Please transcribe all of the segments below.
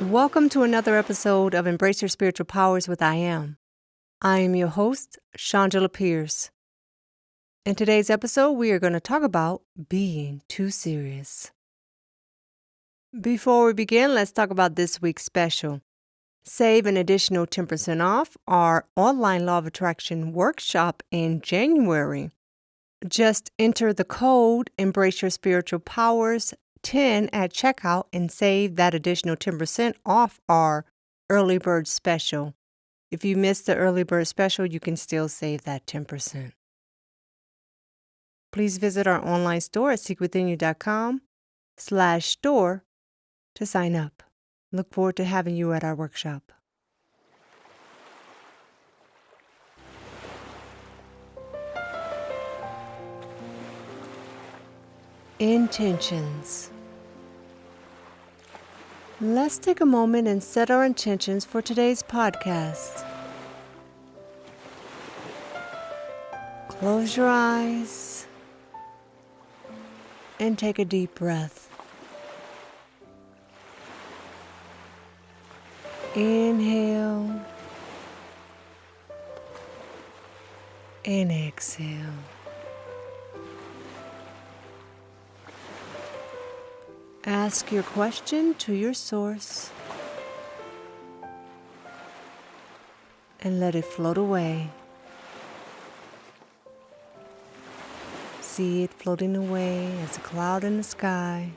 Welcome to another episode of Embrace Your Spiritual Powers with I Am. I am your host, Shangela Pierce. In today's episode, we are going to talk about being too serious. Before we begin, let's talk about this week's special. Save an additional 10% off our online Law of Attraction workshop in January. Just enter the code Embrace Your Spiritual Powers 10 at checkout and save that additional 10% off our early bird special. If you missed the early bird special, you can still save that 10%. Please visit our online store at seekwithinyou.com/store to sign up. Look forward to having you at our workshop. Intentions. Let's take a moment and set our intentions for today's podcast. Close your eyes and take a deep breath. Inhale and exhale. Ask your question to your source and let it float away. See it floating away as a cloud in the sky.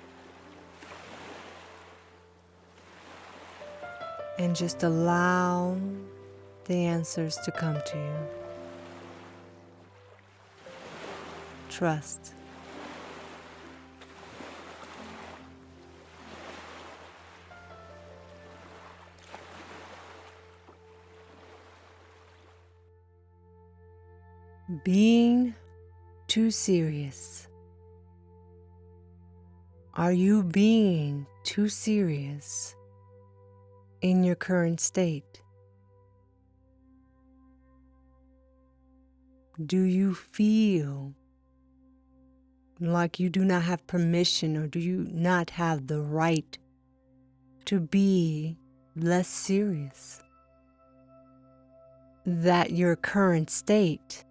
And just allow the answers to come to you. Trust. Being too serious. Are you being too serious in your current state? Do you feel like you do not have permission, or do you not have the right to be less serious? That your current state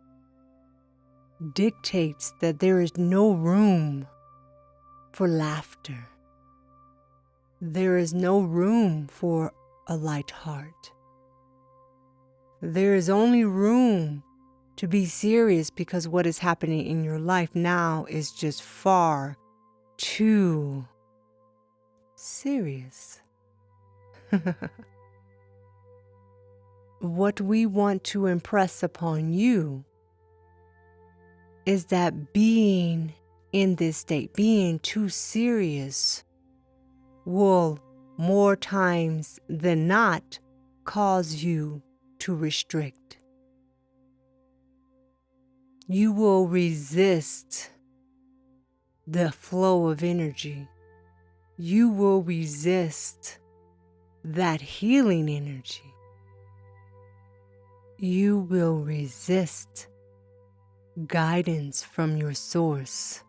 dictates that there is no room for laughter. There is no room for a light heart. There is only room to be serious because what is happening in your life now is just far too serious. What we want to impress upon you is that being in this state, being too serious, will more times than not cause you to restrict. You will resist the flow of energy. You will resist that healing energy. You will resist guidance from your source.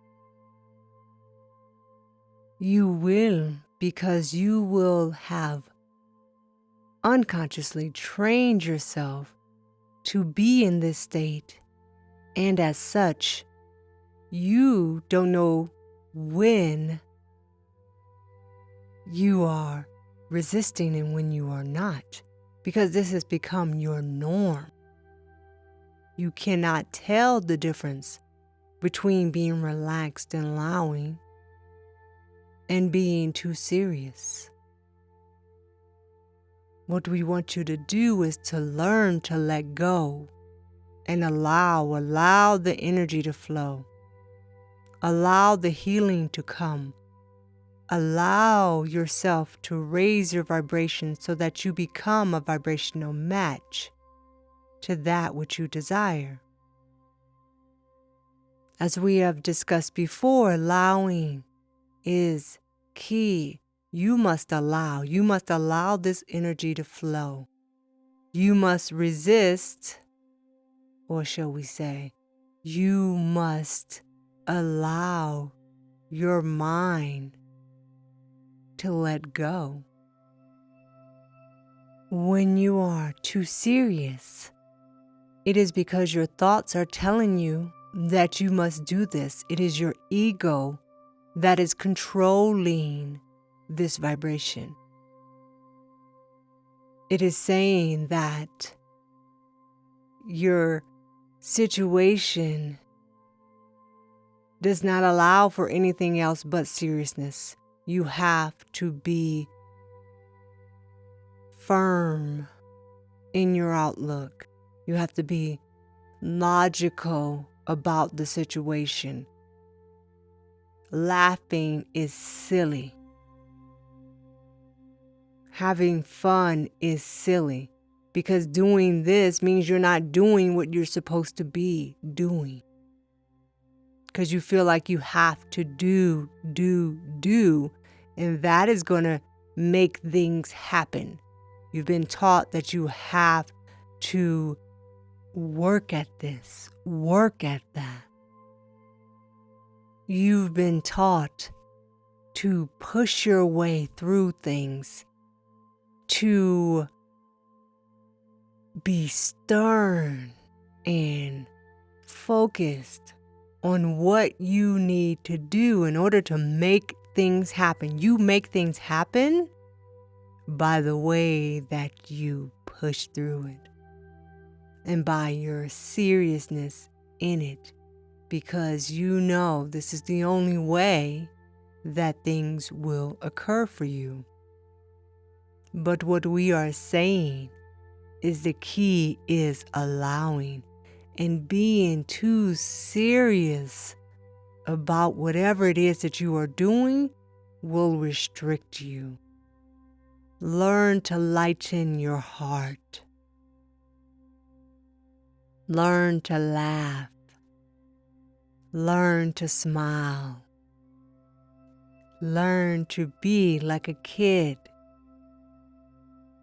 You will, because you will have unconsciously trained yourself to be in this state, and as such, you don't know when you are resisting and when you are not, because this has become your norm. You cannot tell the difference between being relaxed and allowing and being too serious. What we want you to do is to learn to let go and allow the energy to flow. Allow the healing to come. Allow yourself to raise your vibration so that you become a vibrational match to that which you desire. As we have discussed before, allowing is key. You must allow this energy to flow. You must resist, or shall we say, you must allow your mind to let go. When you are too serious, it is because your thoughts are telling you that you must do this. It is your ego that is controlling this vibration. It is saying that your situation does not allow for anything else but seriousness. You have to be firm in your outlook. You have to be logical about the situation. Laughing is silly. Having fun is silly, because doing this means you're not doing what you're supposed to be doing. Because you feel like you have to do, and that is going to make things happen. You've been taught that you have to work at this, work at that. You've been taught to push your way through things, to be stern and focused on what you need to do in order to make things happen. You make things happen by the way that you push through it and by your seriousness in it, because you know this is the only way that things will occur for you. But what we are saying is the key is allowing, and being too serious about whatever it is that you are doing will restrict you. Learn to lighten your heart. Learn to laugh. Learn to smile. Learn to be like a kid.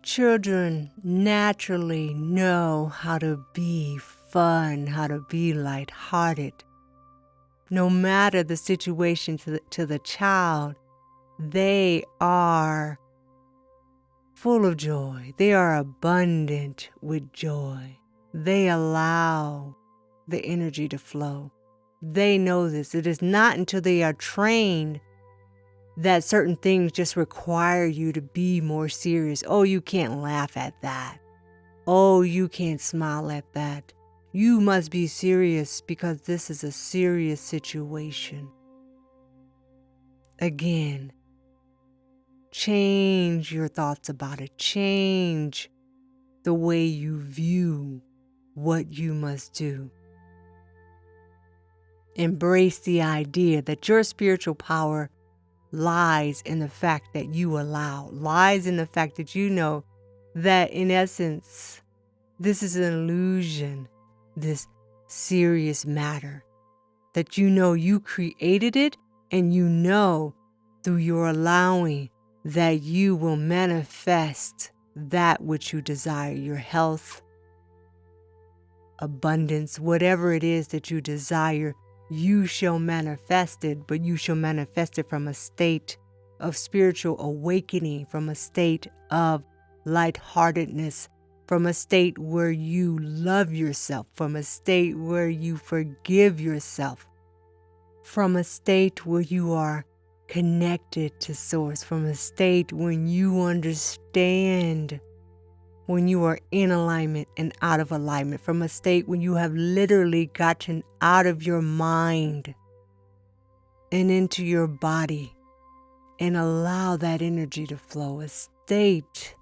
Children naturally know how to be fun, how to be lighthearted. No matter the situation to the child, they are full of joy. They are abundant with joy. They allow the energy to flow. They know this. It is not until they are trained that certain things just require you to be more serious. Oh, you can't laugh at that. Oh, you can't smile at that. You must be serious because this is a serious situation. Again, change your thoughts about it. Change the way you view what you must do. Embrace the idea that your spiritual power lies in the fact that you allow, lies in the fact that you know that in essence, this is an illusion, this serious matter, that you know you created it, and you know through your allowing that you will manifest that which you desire, your health, abundance, whatever it is that you desire, you shall manifest it, but you shall manifest it from a state of spiritual awakening, from a state of lightheartedness, from a state where you love yourself, from a state where you forgive yourself, from a state where you are connected to Source, from a state when you understand when you are in alignment and out of alignment, from a state when you have literally gotten out of your mind and into your body and allow that energy to flow, a state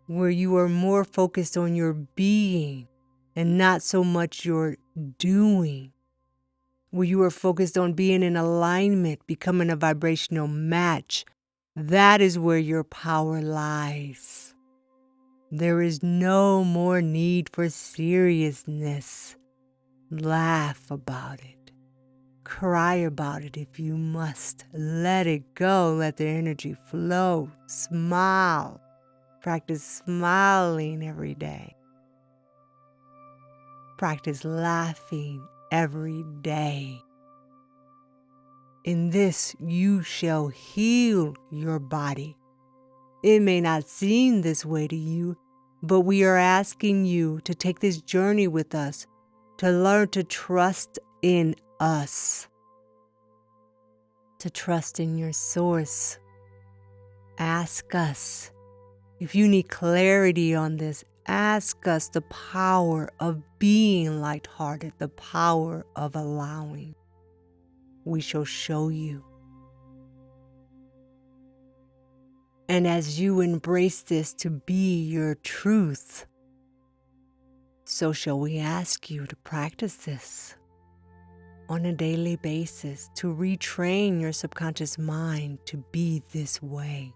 where you are more focused on your being and not so much your doing, where you are focused on being in alignment, becoming a vibrational match. That is where your power lies. There is no more need for seriousness. Laugh about it. Cry about it if you must. Let it go. Let the energy flow. Smile. Practice smiling every day. Practice laughing every day. In this, you shall heal your body. It may not seem this way to you, but we are asking you to take this journey with us, to learn to trust in us, to trust in your source. Ask us. If you need clarity on this, ask us the power of being lighthearted, the power of allowing. We shall show you. And as you embrace this to be your truth, so shall we ask you to practice this on a daily basis, to retrain your subconscious mind to be this way,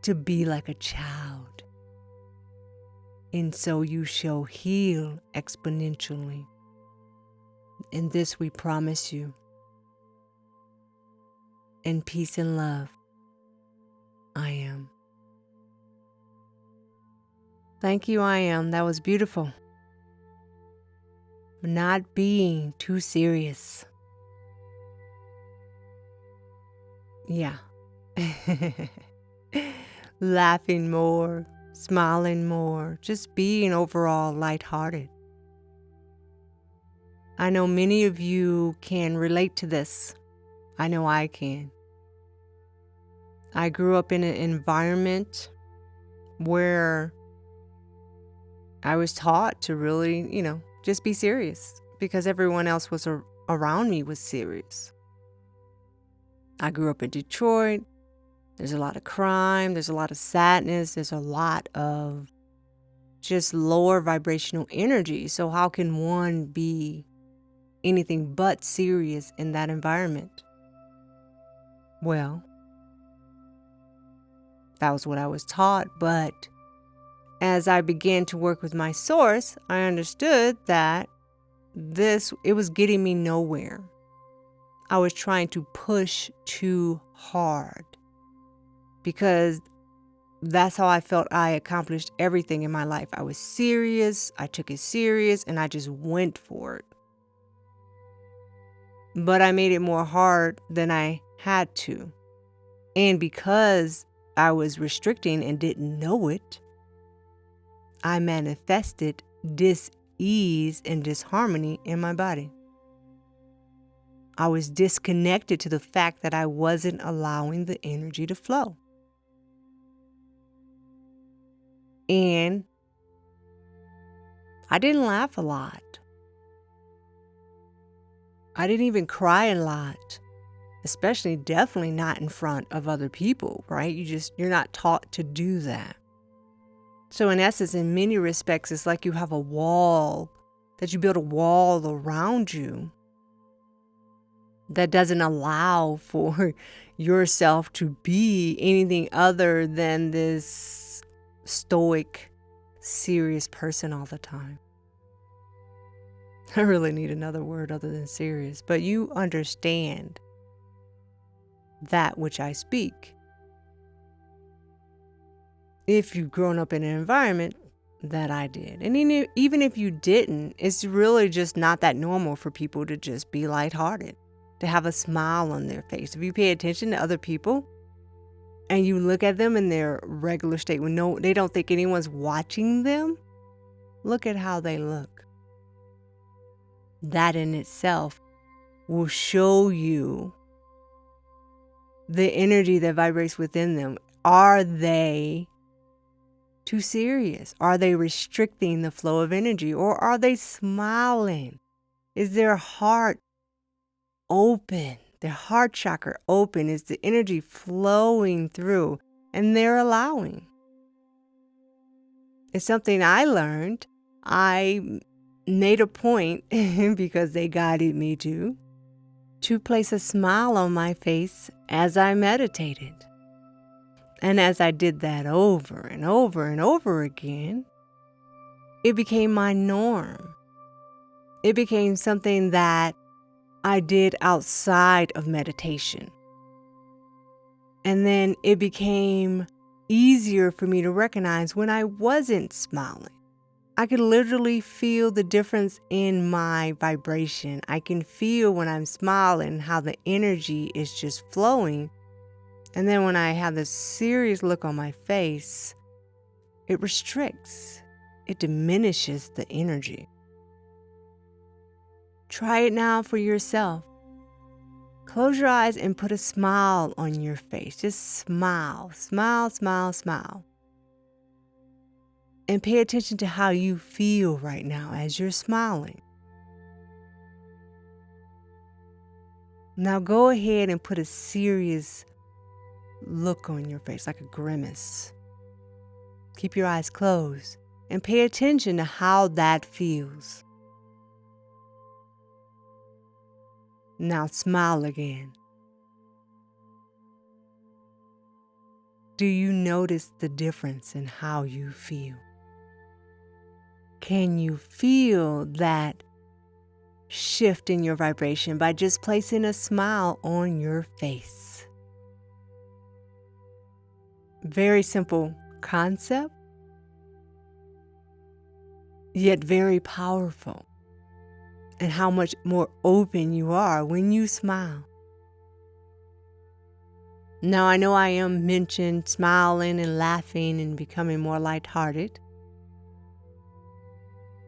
to be like a child. And so you shall heal exponentially. And this we promise you. In peace and love, I am. Thank you, I am. That was beautiful. Not being too serious. Yeah. Laughing more, smiling more, just being overall lighthearted. I know many of you can relate to this. I know I can. I grew up in an environment where I was taught to really, just be serious because everyone else was around me was serious. I grew up in Detroit. There's a lot of crime. There's a lot of sadness. There's a lot of just lower vibrational energy. So how can one be anything but serious in that environment? Well, that was what I was taught, but as I began to work with my source, I understood that it was getting me nowhere. I was trying to push too hard because that's how I felt I accomplished everything in my life. I was serious, I took it serious, and I just went for it. But I made it more hard than I had to. And because I was restricting and didn't know it, I manifested dis-ease and disharmony in my body. I was disconnected to the fact that I wasn't allowing the energy to flow. And I didn't laugh a lot. I didn't even cry a lot, definitely not in front of other people, right? You're not taught to do that. So in essence, in many respects, it's like you have a wall, that you build a wall around you that doesn't allow for yourself to be anything other than this stoic, serious person all the time. I really need another word other than serious, but you understand that which I speak. If you've grown up in an environment that I did. And even if you didn't, it's really just not that normal for people to just be lighthearted, to have a smile on their face. If you pay attention to other people and you look at them in their regular state when they don't think anyone's watching them, look at how they look. That in itself will show you the energy that vibrates within them. Are they too serious? Are they restricting the flow of energy? Or are they smiling? Is their heart open? Their heart chakra open? Is the energy flowing through? And they're allowing. It's something I learned. I made a point, because they guided me to place a smile on my face as I meditated. And as I did that over and over and over again, it became my norm. It became something that I did outside of meditation. And then it became easier for me to recognize when I wasn't smiling. I could literally feel the difference in my vibration. I can feel when I'm smiling how the energy is just flowing. And then when I have this serious look on my face, it restricts, it diminishes the energy. Try it now for yourself. Close your eyes and put a smile on your face. Just smile, smile, smile, smile. And pay attention to how you feel right now as you're smiling. Now go ahead and put a serious look on your face, like a grimace. Keep your eyes closed and pay attention to how that feels. Now smile again. Do you notice the difference in how you feel? Can you feel that shift in your vibration by just placing a smile on your face? Very simple concept, yet very powerful. And how much more open you are when you smile. Now I know I am mentioned smiling and laughing and becoming more lighthearted.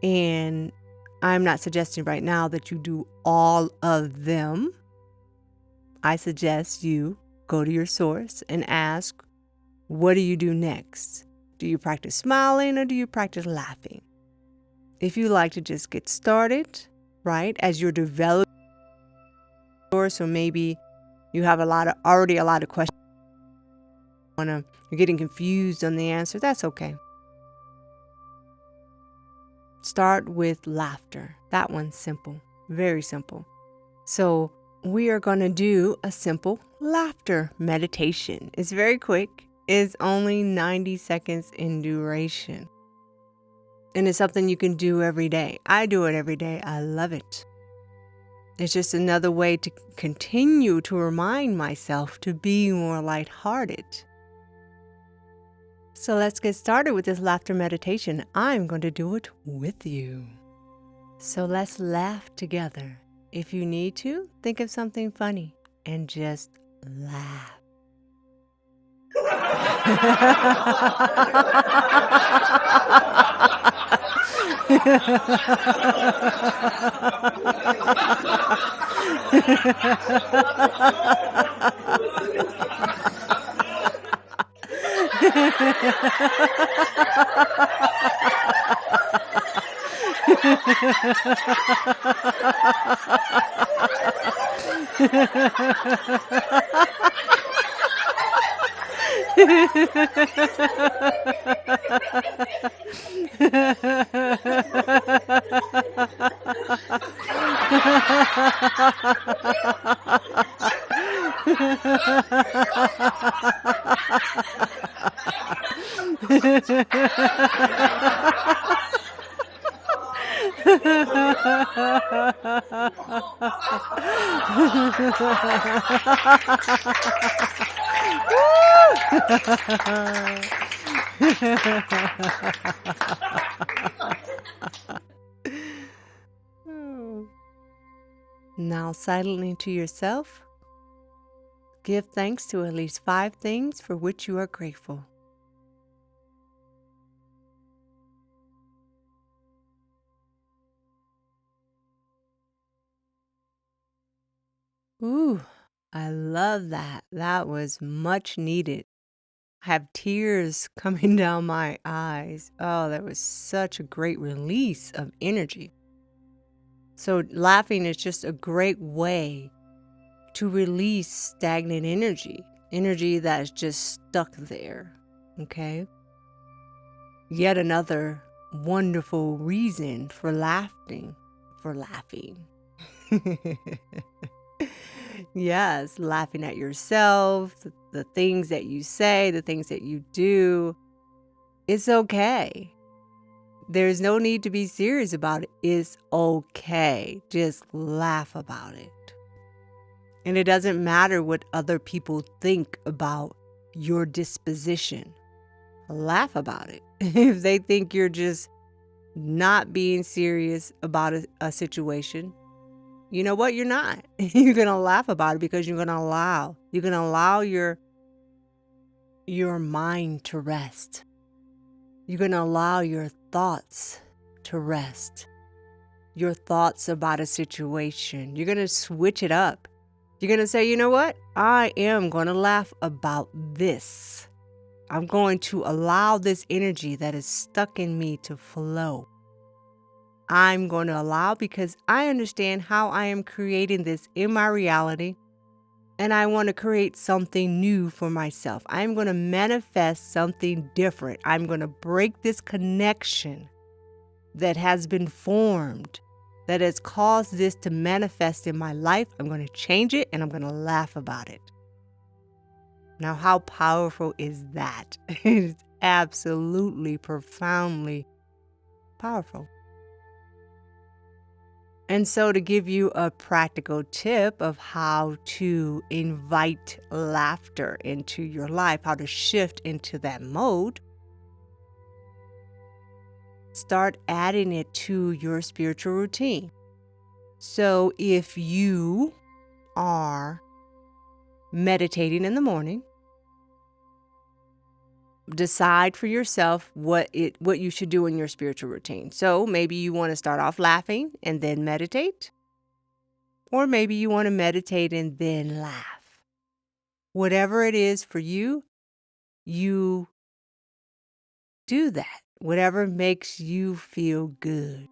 And I'm not suggesting right now that you do all of them. I suggest you go to your source and ask, what do you do next? Do you practice smiling or do you practice laughing? If you like to just get started, right, as you're developing, so maybe you have already a lot of questions, you're getting confused on the answer, that's okay. Start with laughter. That one's simple, very simple. So we are going to do a simple laughter meditation. It's very quick. It's only 90 seconds in duration. And it's something you can do every day. I do it every day. I love it. It's just another way to continue to remind myself to be more lighthearted. So let's get started with this laughter meditation. I'm going to do it with you. So let's laugh together. If you need to, think of something funny and just laugh. Now, silently to yourself, give thanks to at least 5 things for which you are grateful. Ooh, I love that. That was much needed. I have tears coming down my eyes. Oh, that was such a great release of energy. So laughing is just a great way to release stagnant energy that is just stuck there, okay? Yet another wonderful reason for laughing. Yes, laughing at yourself, the things that you say, the things that you do. It's okay. There's no need to be serious about it. It's okay. Just laugh about it. And it doesn't matter what other people think about your disposition. Laugh about it. If they think you're just not being serious about a situation, you know what? You're not. You're going to laugh about it because you're going to allow your your mind to rest. You're going to allow your thoughts to rest. Your thoughts about a situation. You're going to switch it up. You're going to say, you know what? I am going to laugh about this. I'm going to allow this energy that is stuck in me to flow. I'm going to allow because I understand how I am creating this in my reality. And I want to create something new for myself. I'm going to manifest something different. I'm going to break this connection that has been formed, that has caused this to manifest in my life. I'm going to change it and I'm going to laugh about it. Now, how powerful is that? It's absolutely, profoundly powerful. And so to give you a practical tip of how to invite laughter into your life, how to shift into that mode, start adding it to your spiritual routine. So if you are meditating in the morning, decide for yourself what you should do in your spiritual routine. So maybe you want to start off laughing and then meditate. Or maybe you want to meditate and then laugh. Whatever it is for you, you do that. Whatever makes you feel good.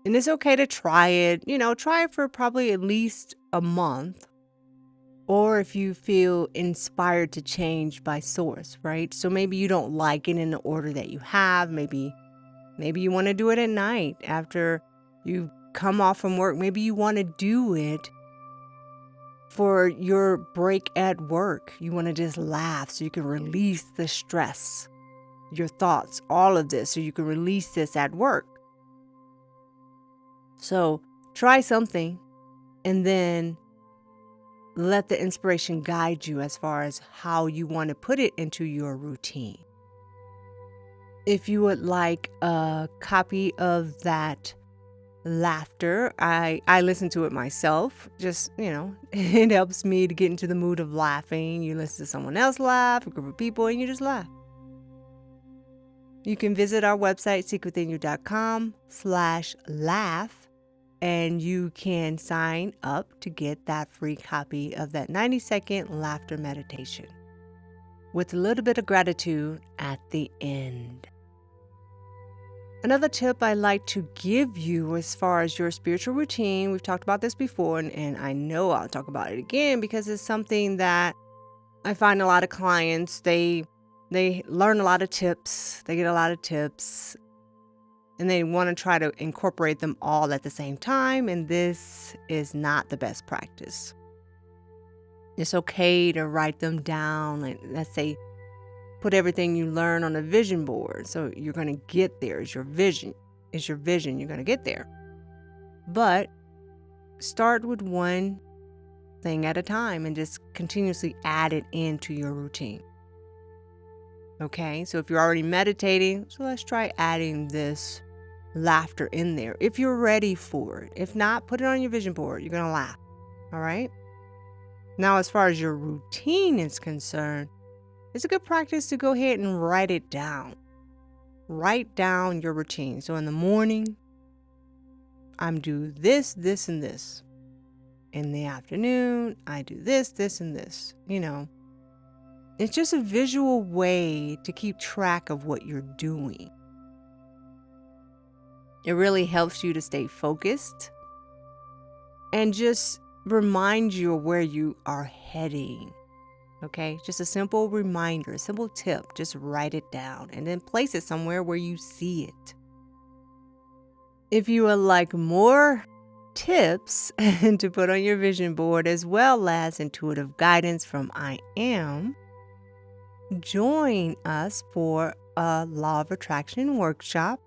And it's okay to try it. Try it for probably at least a month. Or if you feel inspired to change by source, right? So maybe you don't like it in the order that you have. Maybe you want to do it at night after you come off from work. Maybe you want to do it for your break at work. You want to just laugh so you can release the stress, your thoughts, all of this, so you can release this at work. So try something and then let the inspiration guide you as far as how you want to put it into your routine. If you would like a copy of that laughter, I listen to it myself. Just, it helps me to get into the mood of laughing. You listen to someone else laugh, a group of people, and you just laugh. You can visit our website, seekwithinyou.com/laugh. And you can sign up to get that free copy of that 90-second laughter meditation with a little bit of gratitude at the end. Another tip I like to give you as far as your spiritual routine, we've talked about this before, and I know I'll talk about it again because it's something that I find a lot of clients, they learn a lot of tips, they get a lot of tips, and they want to try to incorporate them all at the same time, and this is not the best practice. It's okay to write them down, and let's say put everything you learn on a vision board. So you're going to get there. It's your vision. You're going to get there. But start with one thing at a time and just continuously add it into your routine. Okay, so if you're already meditating, so let's try adding this laughter in there if you're ready for it. If not, put it on your vision board. You're going to laugh. All right. Now, as far as your routine is concerned, it's a good practice to go ahead and write it down. Write down your routine. So in the morning, I'm do this, this, and this. In the afternoon, I do this, this, and this. It's just a visual way to keep track of what you're doing. It really helps you to stay focused and just remind you of where you are heading. Okay, just a simple reminder, a simple tip. Just write it down and then place it somewhere where you see it. If you would like more tips to put on your vision board as well as intuitive guidance from I Am, join us for a Law of Attraction workshop,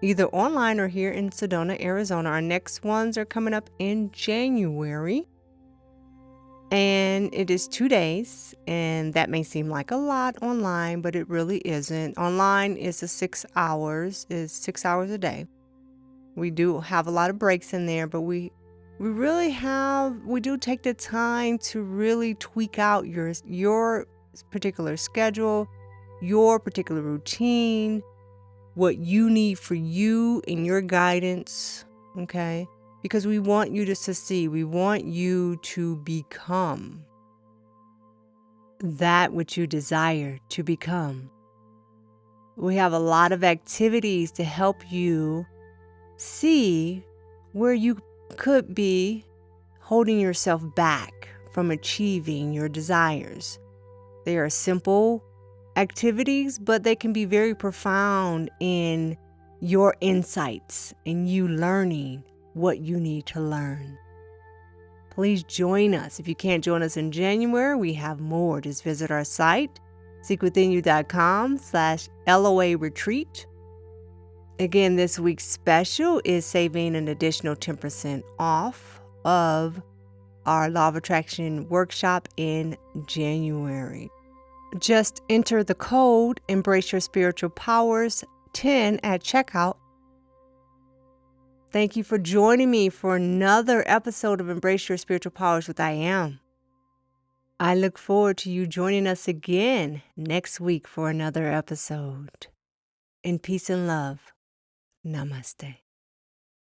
either online or here in Sedona, Arizona. Our next ones are coming up in January. And it is 2 days, and that may seem like a lot online, but it really isn't. Online is 6 hours a day. We do have a lot of breaks in there, but we do take the time to really tweak out your particular schedule, your particular routine, what you need for you and your guidance, okay? Because we want you to succeed. We want you to become that which you desire to become. We have a lot of activities to help you see where you could be holding yourself back from achieving your desires. They are simple activities, but they can be very profound in your insights and you learning what you need to learn. Please join us. If you can't join us in January, we have more. Just visit our site, seekwithinyou.com/LOA retreat. Again, this week's special is saving an additional 10% off of our Law of Attraction workshop in January. Just enter the code Embrace Your Spiritual Powers 10 at checkout. Thank you for joining me for another episode of Embrace Your Spiritual Powers with I Am. I look forward to you joining us again next week for another episode. In peace and love. Namaste.